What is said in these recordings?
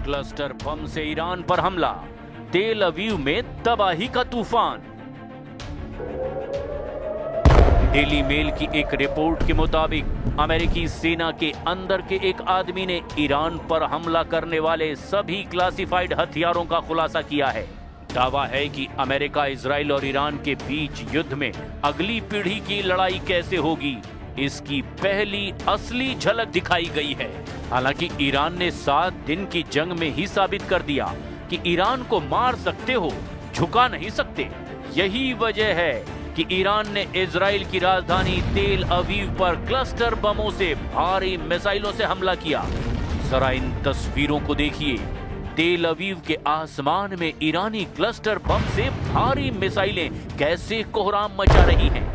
Cluster bomb से Iran पर हमला, तेल अवीव में तबाही का तूफान। डेली मेल की एक रिपोर्ट के मुताबिक अमेरिकी सेना के अंदर के एक आदमी ने ईरान पर हमला करने वाले सभी क्लासिफाइड हथियारों का खुलासा किया है। दावा है कि अमेरिका, इजराइल और ईरान के बीच युद्ध में अगली पीढ़ी की लड़ाई कैसे होगी, इसकी पहली असली झलक दिखाई गई है। हालांकि ईरान ने 7 दिन की जंग में ही साबित कर दिया कि ईरान को मार सकते हो, झुका नहीं सकते। यही वजह है कि ईरान ने इजराइल की राजधानी तेल अवीव पर क्लस्टर बमों से भारी मिसाइलों से हमला किया। जरा इन तस्वीरों को देखिए। तेल अवीव के आसमान में ईरानी क्लस्टर बम से भारी मिसाइलें कैसे कोहराम मचा रही हैं।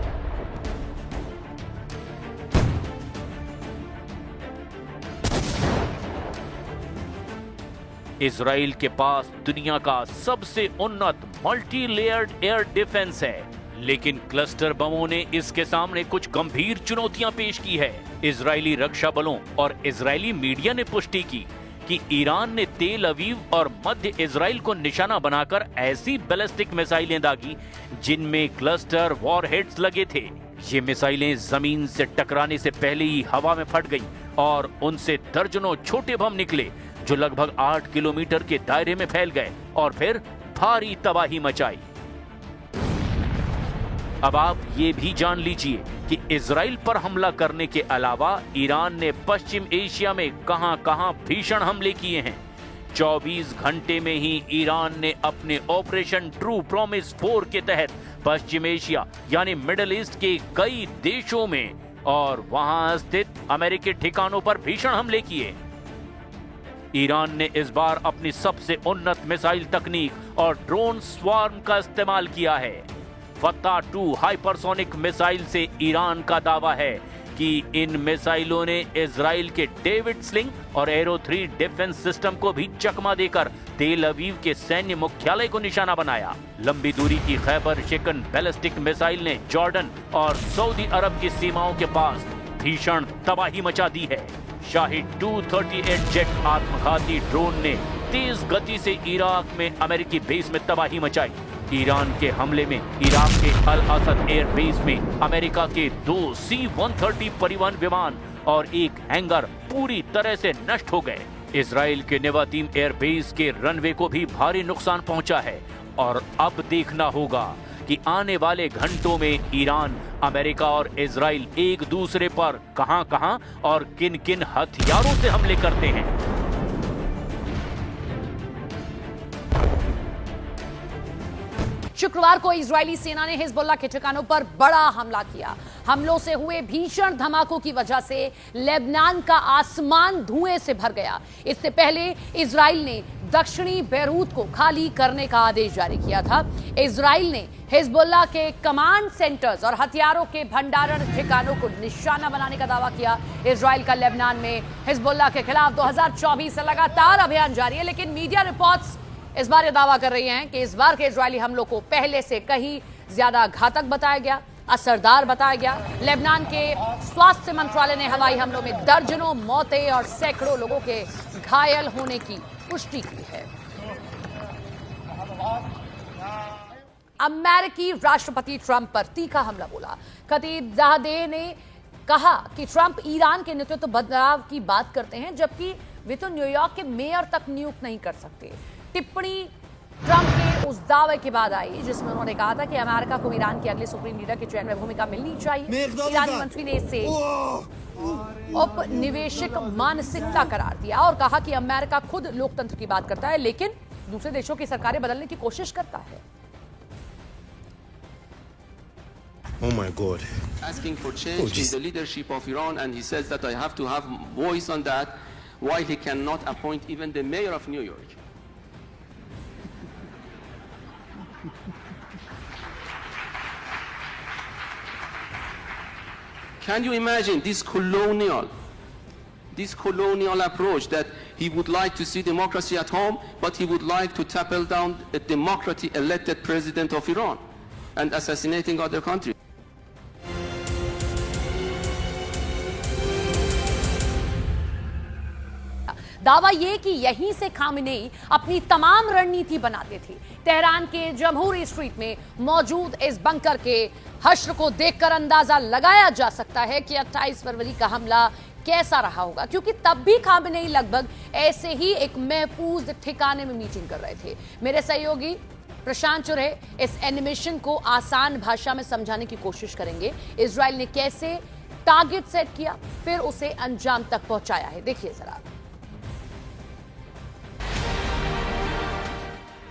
इजराइल के पास दुनिया का सबसे उन्नत मल्टी लेयर्ड एयर डिफेंस है, लेकिन क्लस्टर बमों ने इसके सामने कुछ गंभीर चुनौतियां पेश की है। इजरायली रक्षा बलों और इजरायली मीडिया ने पुष्टि की कि ईरान ने तेल अवीव और मध्य इजराइल को निशाना बनाकर ऐसी बैलिस्टिक मिसाइलें दागी जिनमें क्लस्टर वॉरहेड्स लगे थे। ये मिसाइलें जमीन से टकराने से पहले ही हवा में फट गईं और उनसे दर्जनों छोटे बम निकले जो लगभग 8 किलोमीटर के दायरे में फैल गए और फिर भारी तबाही मचाई। अब आप ये भी जान लीजिए कि इजराइल पर हमला करने के अलावा ईरान ने पश्चिम एशिया में कहां-कहां भीषण हमले किए हैं। 24 घंटे में ही ईरान ने अपने ऑपरेशन ट्रू प्रॉमिस 4 के तहत पश्चिम एशिया यानी मिडिल ईस्ट के कई देशों में और वहां स्थित अमेरिकी ठिकानों पर भीषण हमले किए। ईरान ने इस बार अपनी सबसे उन्नत मिसाइल तकनीक और ड्रोन स्वार्म का इस्तेमाल किया है। फत्ता 2 हाइपरसोनिक मिसाइल से ईरान का दावा है कि इन मिसाइलों ने इजराइल के डेविड स्लिंग और एरो 3 डिफेंस सिस्टम को भी चकमा देकर तेल अवीव के सैन्य मुख्यालय को निशाना बनाया। लंबी दूरी की खैबर शिकन बैलिस्टिक मिसाइल ने जॉर्डन और सऊदी अरब की सीमाओं के पास भीषण तबाही मचा दी है। शाहिद 238 जेट आत्मघाती ड्रोन ने तेज गति से इराक में अमेरिकी बेस में तबाही मचाई। ईरान के हमले में इराक के अल असद एयर बेस में अमेरिका के 2 C-130 परिवहन विमान और एक हैंगर पूरी तरह से नष्ट हो गए। इजराइल के नेवातीम एयर बेस के रनवे को भी भारी नुकसान पहुंचा है और अब देखना होगा कि आने वाले घंटों में ईरान, अमेरिका और इजराइल एक दूसरे पर कहां-कहां और किन-किन हथियारों से हमले करते हैं। शुक्रवार को इजरायली सेना ने हिजबुल्लाह के ठिकानों पर बड़ा हमला किया। हमलों से हुए भीषण धमाकों की वजह से लेबनान का आसमान धुएं से भर गया। इससे पहले इजराइल ने दक्षिणी बैरूत को खाली करने का आदेश जारी किया था। इजराइल ने हिजबुल्लाह के कमांड सेंटर्स और हथियारों के भंडारण ठिकानों को निशाना बनाने का दावा किया। इजराइल का लेबनान में हिजबुल्लाह के खिलाफ 2024 से लगातार अभियान जारी है, लेकिन मीडिया रिपोर्ट्स इस बार ये दावा कर रही हैं कि इस बार के इजरायली हमलों को पहले से कहीं ज्यादा घातक बताया गया, असरदार बताया गया। लेबनान के स्वास्थ्य मंत्रालय ने हवाई हमलों में दर्जनों मौतें और सैकड़ों लोगों के घायल होने की पुष्टि की है। अमेरिकी राष्ट्रपति ट्रंप पर तीखा हमला बोला। खतीब ज़ाहदेह ने कहा कि ट्रंप ईरान के नेतृत्व बदलाव की बात करते हैं, जबकि वे तो न्यूयॉर्क के मेयर तक नियुक्त नहीं कर सकते। टिप्पणी ट्रंप के उस दावे के बाद आई जिसमें उन्होंने कहा था कि अमेरिका को ईरान के अगले सुप्रीम लीडर के चयन में भूमिका मिलनी चाहिए। ईरानी मंत्री ने इसे औपनिवेशिक मानसिकता करार दिया और कहा कि अमेरिका खुद लोकतंत्र की बात करता है, लेकिन दूसरे देशों की सरकारें बदलने की कोशिश करता है। Oh my God. Asking for change in the leadership of Iran, and he says that I have to have voice on that, while he cannot appoint even the mayor of New York. Can you imagine this colonial approach that he would like to see democracy at home, but he would like to topple down a democratically elected president of Iran and assassinating other countries? दावा ये कि यहीं से Khamenei अपनी तमाम रणनीति बनाते थे। तेहरान के जमहूरी स्ट्रीट में मौजूद इस बंकर के हश्र को देखकर अंदाजा लगाया जा सकता है कि 28 फरवरी का हमला कैसा रहा होगा, क्योंकि तब भी खामेनेई लगभग ऐसे ही एक महफूज ठिकाने में मीटिंग कर रहे थे। मेरे सहयोगी प्रशांत चुरे इस एनिमेशन को आसान भाषा में समझाने की कोशिश करेंगे। इजराइल ने कैसे टारगेट सेट किया, फिर उसे अंजाम तक पहुंचाया है, देखिए जरा।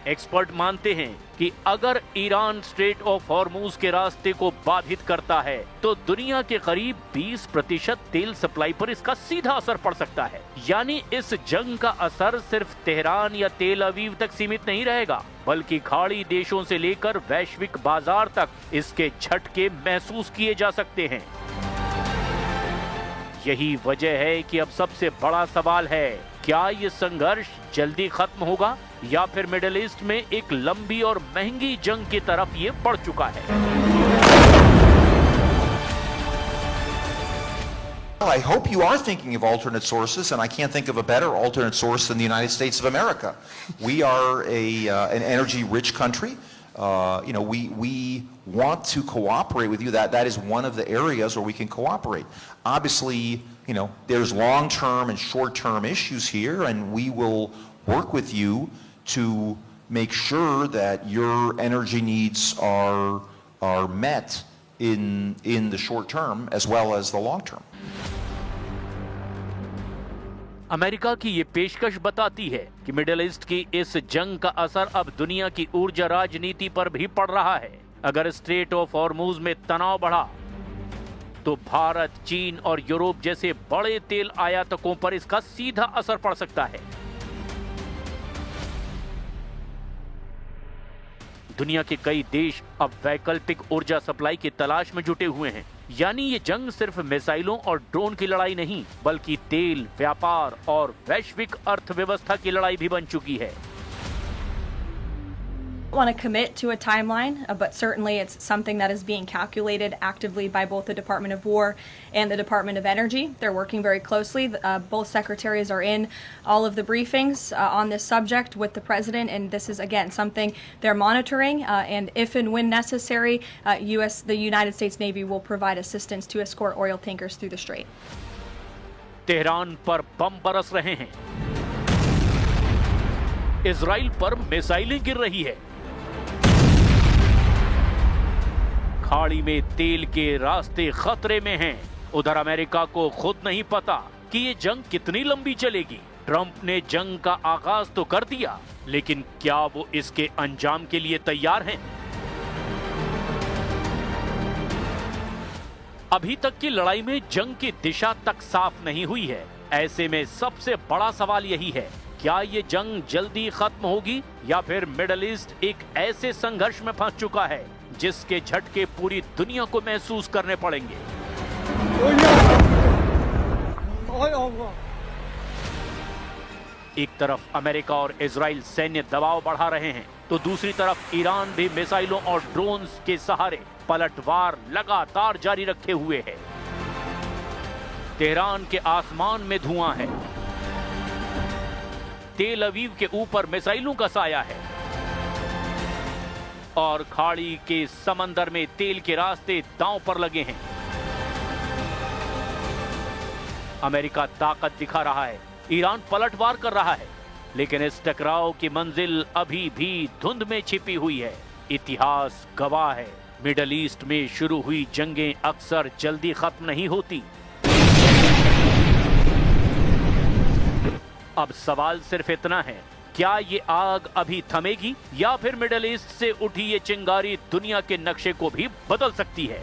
एक्सपर्ट मानते हैं कि अगर ईरान स्ट्रेट ऑफ हॉर्मूज के रास्ते को बाधित करता है तो दुनिया के करीब 20% तेल सप्लाई पर इसका सीधा असर पड़ सकता है। यानी इस जंग का असर सिर्फ तेहरान या तेल अवीव तक सीमित नहीं रहेगा, बल्कि खाड़ी देशों से लेकर वैश्विक बाजार तक इसके झटके महसूस किए जा सकते हैं। यही वजह है कि अब सबसे बड़ा सवाल है, क्या ये संघर्ष जल्दी खत्म होगा या फिर मिडिल ईस्ट में एक लंबी और महंगी जंग की तरफ ये बढ़ चुका है। Well, I hope you are thinking of alternate sources, and I can't think of a better alternate source than the United States of America. We are an energy-rich country. We want to cooperate with you. That is one of the areas where we can cooperate. Obviously, there's long-term and short-term issues here, and we will work with you to make sure that your energy needs are met in the short term as well as the long term. America की ये पेशकश बताती है कि middle east की इस जंग का असर अब दुनिया की ऊर्जा राजनीति पर भी पड़ रहा है। अगर स्ट्रेट ऑफ हॉर्मूज में तनाव बढ़ा तो भारत, चीन और यूरोप जैसे बड़े तेल आयातकों पर इसका सीधा असर पड़ सकता है। दुनिया के कई देश अब वैकल्पिक ऊर्जा सप्लाई की तलाश में जुटे हुए हैं। यानी ये जंग सिर्फ मिसाइलों और ड्रोन की लड़ाई नहीं, बल्कि तेल, व्यापार और वैश्विक अर्थव्यवस्था की लड़ाई भी बन चुकी है। I want to commit to a timeline, but certainly it's something that is being calculated actively by both the Department of War and the Department of Energy. They're working very closely. Both secretaries are in all of the briefings on this subject with the president, and this is again something they're monitoring. And if and when necessary, the United States Navy will provide assistance to escort oil tankers through the strait. Tehran पर बम बरस रहे हैं, Israel पर मिसाइलें गिर रही है, खाड़ी में तेल के रास्ते खतरे में हैं। उधर अमेरिका को खुद नहीं पता कि ये जंग कितनी लंबी चलेगी। ट्रंप ने जंग का आगाज तो कर दिया, लेकिन क्या वो इसके अंजाम के लिए तैयार हैं? अभी तक की लड़ाई में जंग की दिशा तक साफ नहीं हुई है। ऐसे में सबसे बड़ा सवाल यही है, क्या ये जंग जल्दी खत्म होगी या फिर मिडिल ईस्ट एक ऐसे संघर्ष में फंस चुका है जिसके झटके पूरी दुनिया को महसूस करने पड़ेंगे। एक तरफ अमेरिका और इजराइल सैन्य दबाव बढ़ा रहे हैं, तो दूसरी तरफ ईरान भी मिसाइलों और ड्रोन्स के सहारे पलटवार लगातार जारी रखे हुए है। तेहरान के आसमान में धुआं है, तेल अवीव के ऊपर मिसाइलों का साया है और खाड़ी के समंदर में तेल के रास्ते दांव पर लगे हैं। अमेरिका ताकत दिखा रहा है, ईरान पलटवार कर रहा है, लेकिन इस टकराव की मंजिल अभी भी धुंध में छिपी हुई है। इतिहास गवाह है, मिडिल ईस्ट में शुरू हुई जंगें अक्सर जल्दी खत्म नहीं होती। अब सवाल सिर्फ इतना है, क्या ये आग अभी थमेगी या फिर मिडिल ईस्ट से उठी ये चिंगारी दुनिया के नक्शे को भी बदल सकती है?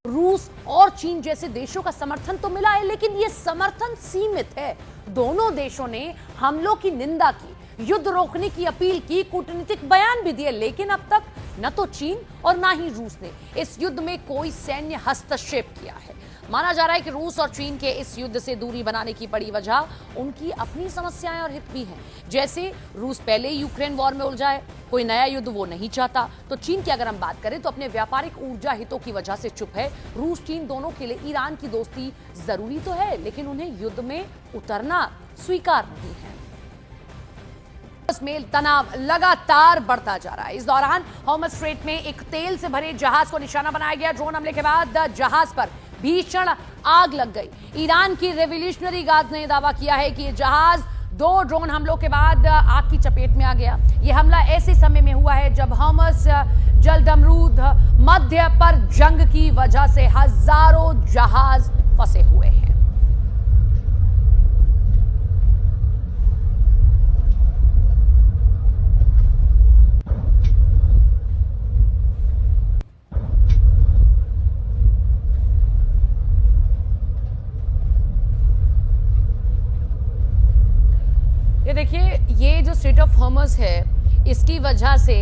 रूस और चीन जैसे देशों का समर्थन तो मिला है, लेकिन ये समर्थन सीमित है। दोनों देशों ने हमलों की निंदा की, युद्ध रोकने की अपील की, कूटनीतिक बयान भी दिए, लेकिन अब तक न तो चीन और न ही रूस ने इस युद्ध में कोई सैन्य हस्तक्षेप किया है। माना जा रहा है कि रूस और चीन के इस युद्ध से दूरी बनाने की बड़ी वजह उनकी अपनी समस्याएं और हित भी हैं। जैसे रूस पहले ही यूक्रेन वॉर में उलझा है, कोई नया युद्ध वो नहीं चाहता। तो चीन की अगर हम बात करें तो अपने व्यापारिक ऊर्जा हितों की वजह से चुप है। रूस चीन दोनों के लिए ईरान की दोस्ती जरूरी तो है, लेकिन उन्हें युद्ध में उतरना स्वीकार नहीं है। में तनाव लगातार बढ़ता जा रहा है। इस दौरान हॉर्मज स्ट्रेट में एक तेल से भरे जहाज को निशाना बनाया गया। ड्रोन हमले के बाद जहाज पर भीषण आग लग गई। ईरान की रेवोल्यूशनरी गार्ड ने दावा किया है कि यह जहाज 2 ड्रोन हमलों के बाद आग की चपेट में आ गया। यह हमला ऐसे समय में हुआ है जब हॉर्मज जलदमरूद मध्य पर जंग की वजह से हजारों जहाज फंसे हुए हैं। ये देखिए, ये जो स्ट्रेट ऑफ हॉर्मज है, इसकी वजह से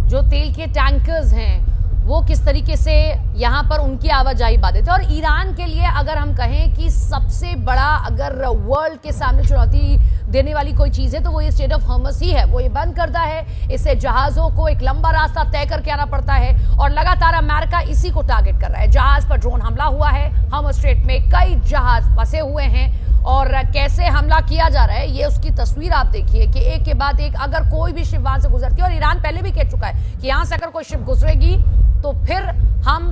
जो तेल के टैंकर्स हैं वो किस तरीके से यहाँ पर उनकी आवाजाही बाधित है। और ईरान के लिए अगर हम कहें कि सबसे बड़ा अगर वर्ल्ड के सामने चुनौती देने वाली कोई चीज है तो वो ये स्ट्रेट ऑफ हॉर्मज ही है। वो ये बंद करता है, इससे जहाजों को एक लंबा रास्ता तय करके आना पड़ता है और लगातार अमेरिका इसी को टारगेट कर रहा है। जहाज पर ड्रोन हमला हुआ है, हॉर्मज स्ट्रेट में कई जहाज फंसे हुए हैं और कैसे हमला किया जा रहा है ये उसकी तस्वीर आप देखिए कि एक के बाद एक अगर कोई भी शिप वहां से गुजरती है, और ईरान पहले भी कह चुका है कि यहां से अगर कोई शिप गुजरेगी तो फिर हम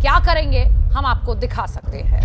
क्या करेंगे हम आपको दिखा सकते हैं।